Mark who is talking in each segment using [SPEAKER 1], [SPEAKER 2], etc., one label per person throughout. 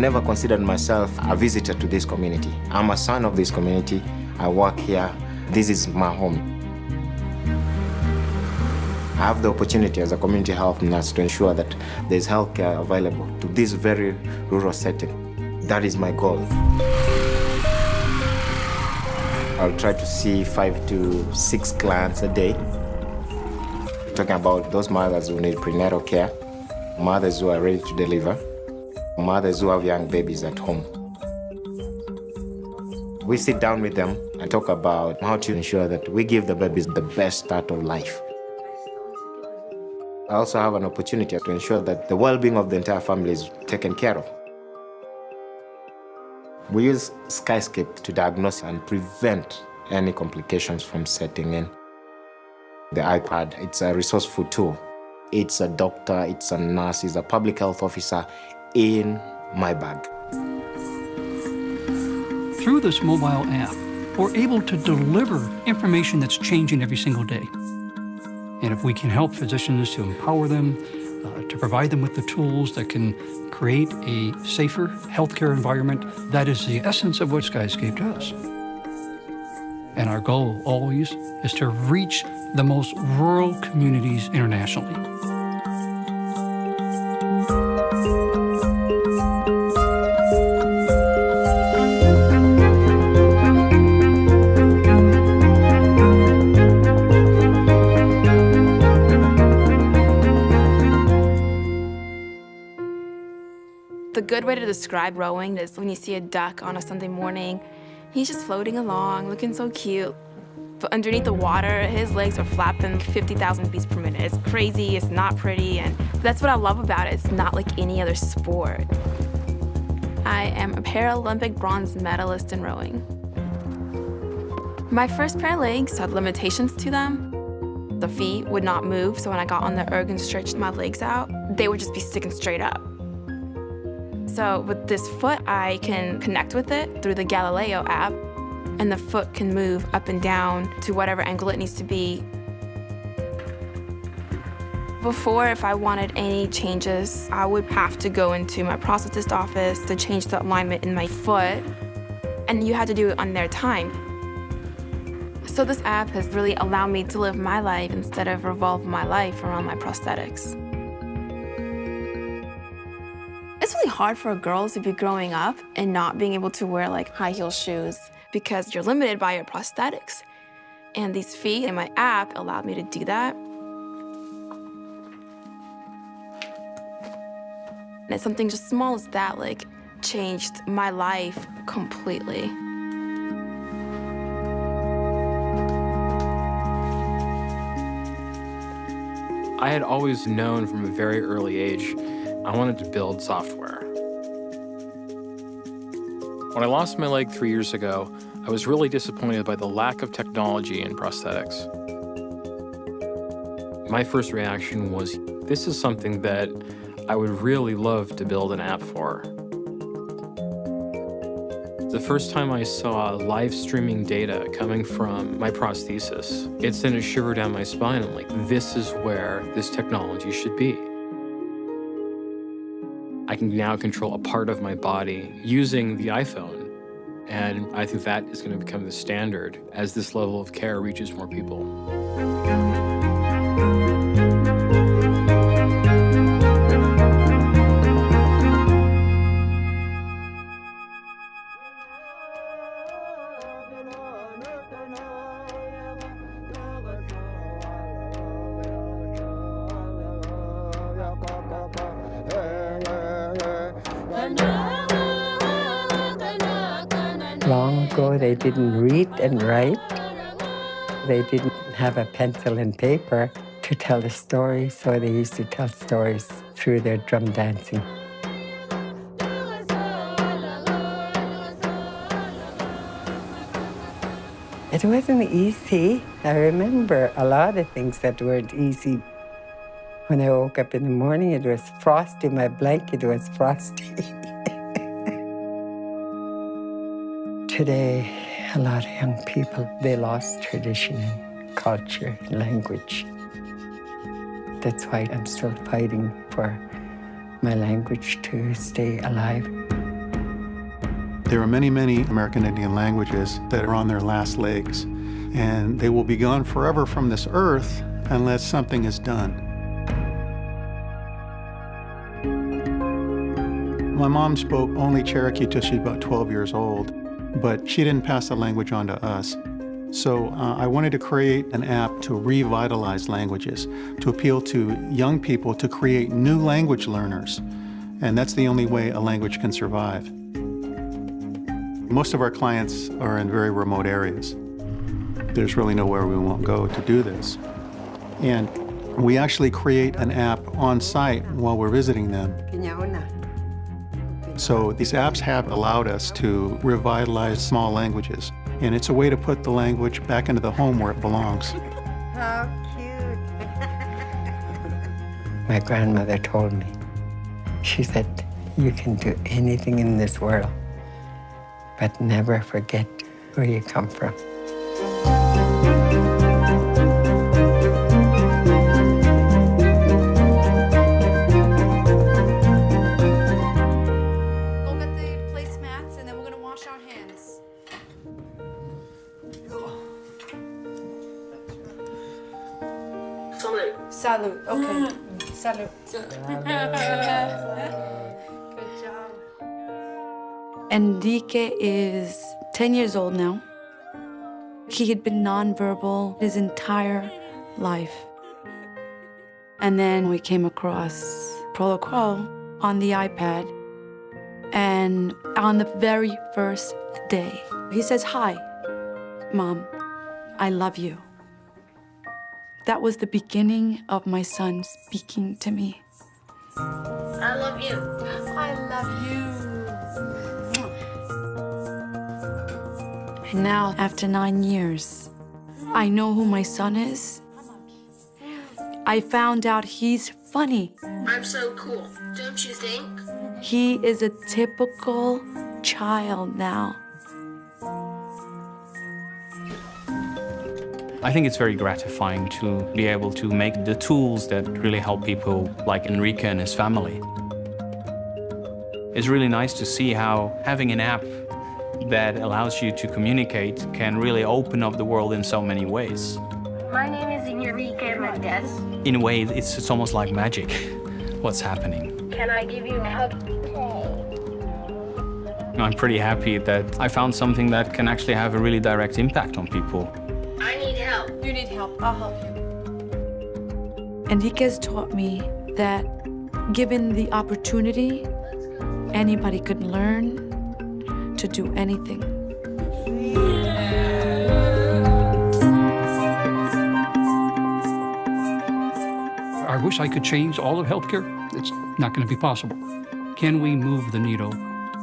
[SPEAKER 1] never considered myself a visitor to this community. I'm a son of this community. I work here. This is my home. I have the opportunity as a community health nurse to ensure that there's healthcare available to this very rural setting. That is my goal. I'll try to see 5 to 6 clients a day. Talking about those mothers who need prenatal care, mothers who are ready to deliver, mothers who have young babies at home. We sit down with them and talk about how to ensure that we give the babies the best start of life. I also have an opportunity to ensure that the well-being of the entire family is taken care of. We use Skyscape to diagnose and prevent any complications from setting in. The iPad, it's a resourceful tool. It's a doctor, it's a nurse, it's a public health officer in my bag.
[SPEAKER 2] Through this mobile app, we're able to deliver information that's changing every single day. And if we can help physicians to empower them, to provide them with the tools that can create a safer healthcare environment, that is the essence of what Skyscape does. And our goal always is to reach the most rural communities internationally.
[SPEAKER 3] The good way to describe rowing is when you see a duck on a Sunday morning, he's just floating along, looking so cute. But underneath the water, his legs are flapping 50,000 beats per minute. It's crazy, it's not pretty, and that's what I love about it. It's not like any other sport. I am a Paralympic bronze medalist in rowing. My first pair of legs had limitations to them. The feet would not move, so when I got on the erg and stretched my legs out, they would just be sticking straight up. So with this foot, I can connect with it through the Galileo app, and the foot can move up and down to whatever angle it needs to be. Before, if I wanted any changes, I would have to go into my prosthetist office to change the alignment in my foot, and you had to do it on their time. So this app has really allowed me to live my life instead of revolve my life around my prosthetics. It's really hard for girls to be growing up and not being able to wear like high heel shoes because you're limited by your prosthetics. And these feet and my app allowed me to do that. And something just small as that like changed my life completely.
[SPEAKER 4] I had always known from a very early age I wanted to build software. When I lost my leg 3 years ago, I was really disappointed by the lack of technology in prosthetics. My first reaction was, this is something that I would really love to build an app for. The first time I saw live streaming data coming from my prosthesis, it sent a shiver down my spine. I'm like, this is where this technology should be. I can now control a part of my body using the iPhone. And I think that is going to become the standard as this level of care reaches more people.
[SPEAKER 5] Long ago, they didn't read and write. They didn't have a pencil and paper to tell a story, so they used to tell stories through their drum dancing. It wasn't easy. I remember a lot of things that weren't easy. When I woke up in the morning, it was frosty. My blanket was frosty. Today, a lot of young people, they lost tradition and culture and language. That's why I'm still fighting for my language to stay alive.
[SPEAKER 6] There are many, many American Indian languages that are on their last legs, and they will be gone forever from this earth unless something is done. My mom spoke only Cherokee till she was about 12 years old, but she didn't pass the language on to us. So I wanted to create an app to revitalize languages, to appeal to young people to create new language learners. And that's the only way a language can survive. Most of our clients are in very remote areas. There's really nowhere we won't go to do this. And we actually create an app on site while we're visiting them. So these apps have allowed us to revitalize small languages. And it's a way to put the language back into the home where it belongs.
[SPEAKER 5] How cute. My grandmother told me, she said, you can do anything in this world, but never forget where you come from.
[SPEAKER 7] Go get the placemats and then we're gonna wash our hands. Salute. Okay. Salute. Good job. Enrique is 10 years old now. He had been nonverbal his entire life. And then we came across Protocol on the iPad. And on the very first day, he says, "Hi, Mom, I love you." That was the beginning of my son speaking to me.
[SPEAKER 8] I love you.
[SPEAKER 7] I love you.
[SPEAKER 3] And now,
[SPEAKER 7] After 9 years, I know who my son is. I found out he's funny.
[SPEAKER 8] I'm so cool, don't you think?
[SPEAKER 7] He is a typical child now.
[SPEAKER 9] I think it's very gratifying to be able to make the tools that really help people like Enrique and his family. It's really nice to see how having an app that allows you to communicate can really open up the world in so many ways.
[SPEAKER 8] My name is Enrique Mendez.
[SPEAKER 9] In a way, it's almost like magic, what's happening.
[SPEAKER 8] Can I give you a hug?
[SPEAKER 9] I'm pretty happy that I found something that can actually have a really direct impact on people.
[SPEAKER 8] I need help.
[SPEAKER 7] You need help. I'll help you. Enrique's taught me that given the opportunity, anybody could learn to do anything.
[SPEAKER 2] I wish I could change all of healthcare. It's not going to be possible. Can we move the needle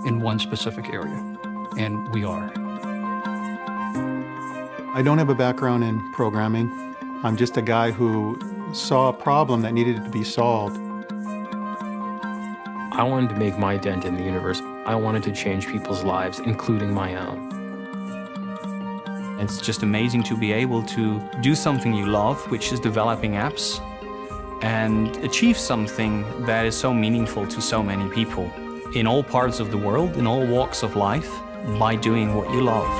[SPEAKER 2] in one specific area? And we are.
[SPEAKER 6] I don't have a background in programming. I'm just a guy who saw a problem that needed to be solved.
[SPEAKER 4] I wanted to make my dent in the universe. I wanted to change people's lives, including my own.
[SPEAKER 9] It's just amazing to be able to do something you love, which is developing apps, and achieve something that is so meaningful to so many people in all parts of the world, in all walks of life, by doing what you love.